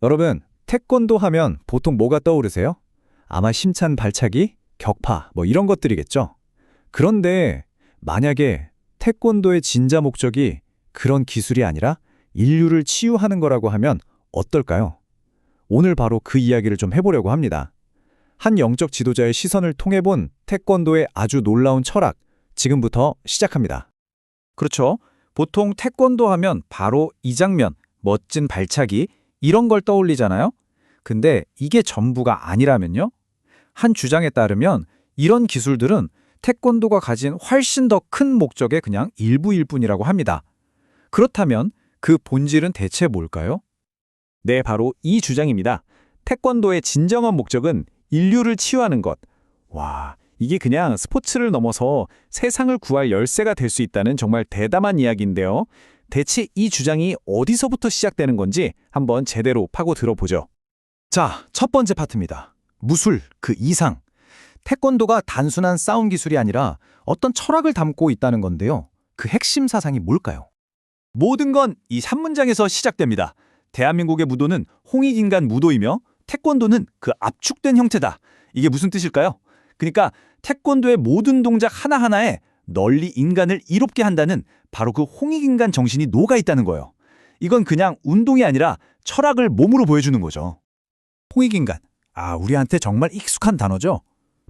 여러분, 태권도 하면 보통 뭐가 떠오르세요? 아마 힘찬 발차기, 격파, 뭐 이런 것들이겠죠? 그런데 만약에 태권도의 진짜 목적이 그런 기술이 아니라 인류를 치유하는 거라고 하면 어떨까요? 오늘 바로 그 이야기를 좀 해보려고 합니다. 한 영적 지도자의 시선을 통해 본 태권도의 아주 놀라운 철학, 지금부터 시작합니다. 그렇죠. 보통 태권도 하면 바로 이 장면, 멋진 발차기, 이런 걸 떠올리잖아요. 근데 이게 전부가 아니라면요? 한 주장에 따르면 이런 기술들은 태권도가 가진 훨씬 더 큰 목적의 그냥 일부일 뿐이라고 합니다. 그렇다면 그 본질은 대체 뭘까요? 네, 바로 이 주장입니다. 태권도의 진정한 목적은 인류를 치유하는 것. 와, 이게 그냥 스포츠를 넘어서 세상을 구할 열쇠가 될 수 있다는 정말 대담한 이야기인데요. 대체 이 주장이 어디서부터 시작되는 건지 한번 제대로 파고 들어보죠. 자, 첫 번째 파트입니다. 무술, 그 이상. 태권도가 단순한 싸움 기술이 아니라 어떤 철학을 담고 있다는 건데요. 그 핵심 사상이 뭘까요? 모든 건 이 한 문장에서 시작됩니다. 대한민국의 무도는 홍익인간 무도이며 태권도는 그 압축된 형태다. 이게 무슨 뜻일까요? 그러니까 태권도의 모든 동작 하나하나에 널리 인간을 이롭게 한다는 바로 그 홍익인간 정신이 녹아 있다는 거예요. 이건 그냥 운동이 아니라 철학을 몸으로 보여주는 거죠. 홍익인간. 우리한테 정말 익숙한 단어죠.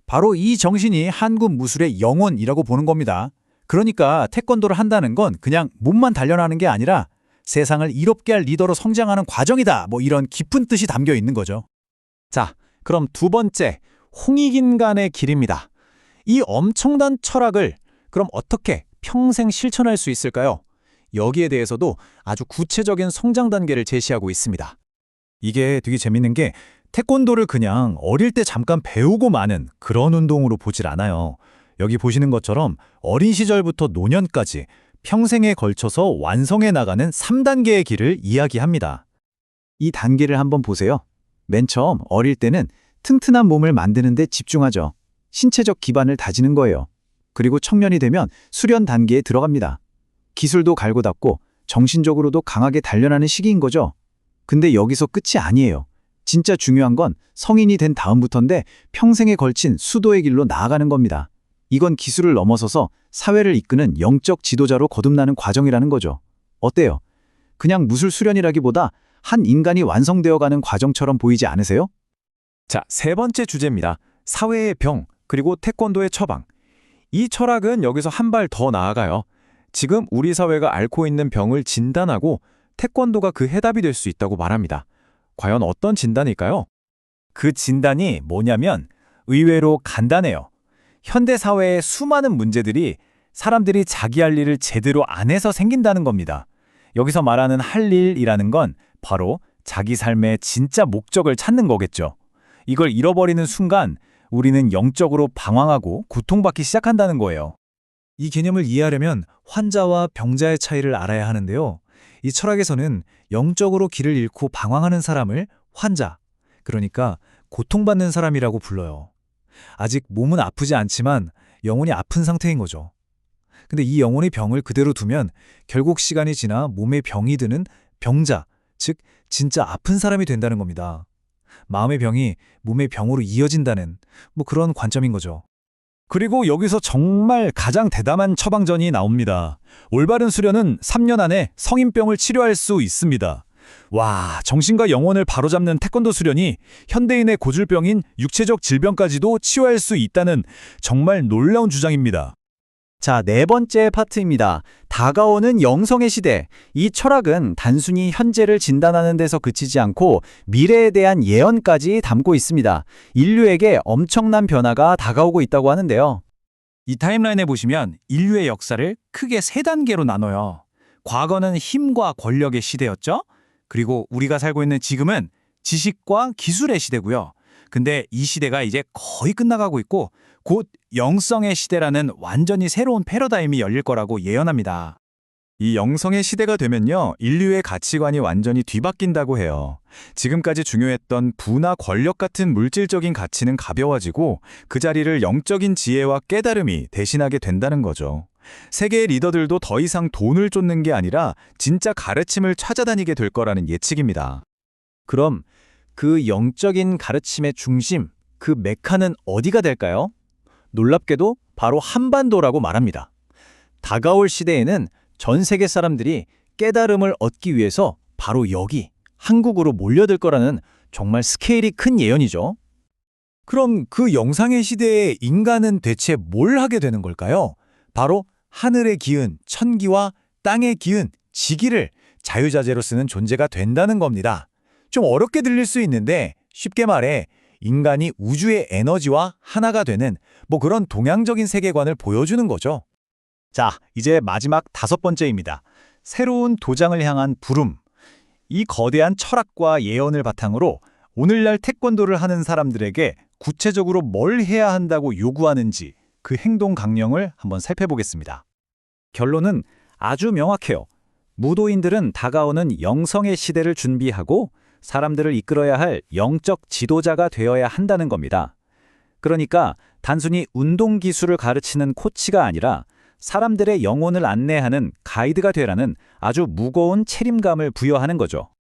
바로 이 정신이 한국 무술의 영혼이라고 보는 겁니다. 그러니까 태권도를 한다는 건 그냥 몸만 단련하는 게 아니라 세상을 이롭게 할 리더로 성장하는 과정이다. 뭐 이런 깊은 뜻이 담겨 있는 거죠. 자, 그럼 두 번째, 홍익인간의 길입니다. 이 엄청난 철학을 그럼 어떻게 평생 실천할 수 있을까요? 여기에 대해서도 아주 구체적인 성장 단계를 제시하고 있습니다. 이게 되게 재밌는 게 태권도를 그냥 어릴 때 잠깐 배우고 마는 그런 운동으로 보질 않아요. 여기 보시는 것처럼 어린 시절부터 노년까지 평생에 걸쳐서 완성해 나가는 3단계의 길을 이야기합니다. 이 단계를 한번 보세요. 맨 처음 어릴 때는 튼튼한 몸을 만드는 데 집중하죠. 신체적 기반을 다지는 거예요. 그리고 청년이 되면 수련 단계에 들어갑니다. 기술도 갈고 닦고 정신적으로도 강하게 단련하는 시기인 거죠. 근데 여기서 끝이 아니에요. 진짜 중요한 건 성인이 된 다음부터인데 평생에 걸친 수도의 길로 나아가는 겁니다. 이건 기술을 넘어서서 사회를 이끄는 영적 지도자로 거듭나는 과정이라는 거죠. 어때요? 그냥 무술 수련이라기보다 한 인간이 완성되어가는 과정처럼 보이지 않으세요? 자, 세 번째 주제입니다. 사회의 병, 그리고 태권도의 처방. 이 철학은 여기서 한 발 더 나아가요. 지금 우리 사회가 앓고 있는 병을 진단하고 태권도가 그 해답이 될 수 있다고 말합니다. 과연 어떤 진단일까요? 그 진단이 뭐냐면 의외로 간단해요. 현대 사회의 수많은 문제들이 사람들이 자기 할 일을 제대로 안 해서 생긴다는 겁니다. 여기서 말하는 할 일이라는 건 바로 자기 삶의 진짜 목적을 찾는 거겠죠. 이걸 잃어버리는 순간 우리는 영적으로 방황하고 고통받기 시작한다는 거예요. 이 개념을 이해하려면 환자와 병자의 차이를 알아야 하는데요. 이 철학에서는 영적으로 길을 잃고 방황하는 사람을 환자, 그러니까 고통받는 사람이라고 불러요. 아직 몸은 아프지 않지만 영혼이 아픈 상태인 거죠. 근데 이 영혼의 병을 그대로 두면 결국 시간이 지나 몸에 병이 드는 병자, 즉 진짜 아픈 사람이 된다는 겁니다. 마음의 병이 몸의 병으로 이어진다는 그런 관점인 거죠. 그리고 여기서 정말 가장 대담한 처방전이 나옵니다. 올바른 수련은 3년 안에 성인병을 치료할 수 있습니다. 와, 정신과 영혼을 바로잡는 태권도 수련이 현대인의 고질병인 육체적 질병까지도 치유할 수 있다는 정말 놀라운 주장입니다. 자, 네 번째 파트입니다. 다가오는 영성의 시대. 이 철학은 단순히 현재를 진단하는 데서 그치지 않고 미래에 대한 예언까지 담고 있습니다. 인류에게 엄청난 변화가 다가오고 있다고 하는데요. 이 타임라인에 보시면 인류의 역사를 크게 세 단계로 나눠요. 과거는 힘과 권력의 시대였죠. 그리고 우리가 살고 있는 지금은 지식과 기술의 시대고요. 근데 이 시대가 이제 거의 끝나가고 있고 곧 영성의 시대라는 완전히 새로운 패러다임이 열릴 거라고 예언합니다. 이 영성의 시대가 되면요, 인류의 가치관이 완전히 뒤바뀐다고 해요. 지금까지 중요했던 부나 권력 같은 물질적인 가치는 가벼워지고 그 자리를 영적인 지혜와 깨달음이 대신하게 된다는 거죠. 세계의 리더들도 더 이상 돈을 쫓는 게 아니라 진짜 가르침을 찾아다니게 될 거라는 예측입니다. 그럼 그 영적인 가르침의 중심, 그 메카는 어디가 될까요? 놀랍게도 바로 한반도라고 말합니다. 다가올 시대에는 전 세계 사람들이 깨달음을 얻기 위해서 바로 여기, 한국으로 몰려들 거라는 정말 스케일이 큰 예언이죠. 그럼 그 영상의 시대에 인간은 대체 뭘 하게 되는 걸까요? 바로 하늘의 기운, 천기와 땅의 기운, 지기를 자유자재로 쓰는 존재가 된다는 겁니다. 좀 어렵게 들릴 수 있는데 쉽게 말해 인간이 우주의 에너지와 하나가 되는 그런 동양적인 세계관을 보여주는 거죠. 자, 이제 마지막 5번째입니다. 새로운 도장을 향한 부름. 이 거대한 철학과 예언을 바탕으로 오늘날 태권도를 하는 사람들에게 구체적으로 뭘 해야 한다고 요구하는지 그 행동 강령을 한번 살펴보겠습니다. 결론은 아주 명확해요. 무도인들은 다가오는 영성의 시대를 준비하고 사람들을 이끌어야 할 영적 지도자가 되어야 한다는 겁니다. 그러니까 단순히 운동 기술을 가르치는 코치가 아니라 사람들의 영혼을 안내하는 가이드가 되라는 아주 무거운 책임감을 부여하는 거죠.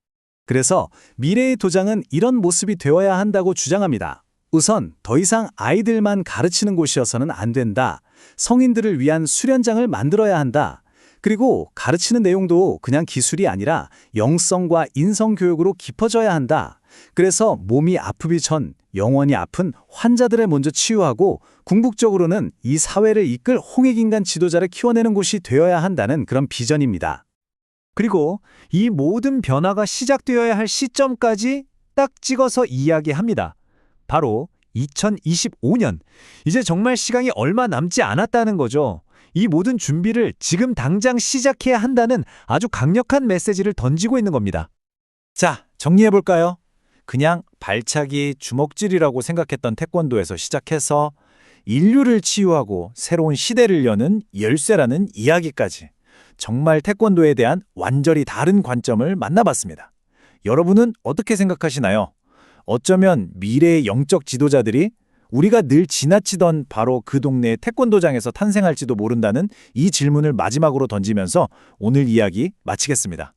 그래서 미래의 도장은 이런 모습이 되어야 한다고 주장합니다. 우선 더 이상 아이들만 가르치는 곳이어서는 안 된다. 성인들을 위한 수련장을 만들어야 한다. 그리고 가르치는 내용도 그냥 기술이 아니라 영성과 인성 교육으로 깊어져야 한다. 그래서 몸이 아프기 전 영원히 아픈 환자들을 먼저 치유하고 궁극적으로는 이 사회를 이끌 홍익인간 지도자를 키워내는 곳이 되어야 한다는 그런 비전입니다. 그리고 이 모든 변화가 시작되어야 할 시점까지 딱 찍어서 이야기합니다. 바로 2025년. 이제 정말 시간이 얼마 남지 않았다는 거죠. 이 모든 준비를 지금 당장 시작해야 한다는 아주 강력한 메시지를 던지고 있는 겁니다. 자, 정리해볼까요? 그냥 발차기, 주먹질이라고 생각했던 태권도에서 시작해서 인류를 치유하고 새로운 시대를 여는 열쇠라는 이야기까지 정말 태권도에 대한 완전히 다른 관점을 만나봤습니다. 여러분은 어떻게 생각하시나요? 어쩌면 미래의 영적 지도자들이 우리가 늘 지나치던 바로 그 동네의 태권도장에서 탄생할지도 모른다는 이 질문을 마지막으로 던지면서 오늘 이야기 마치겠습니다.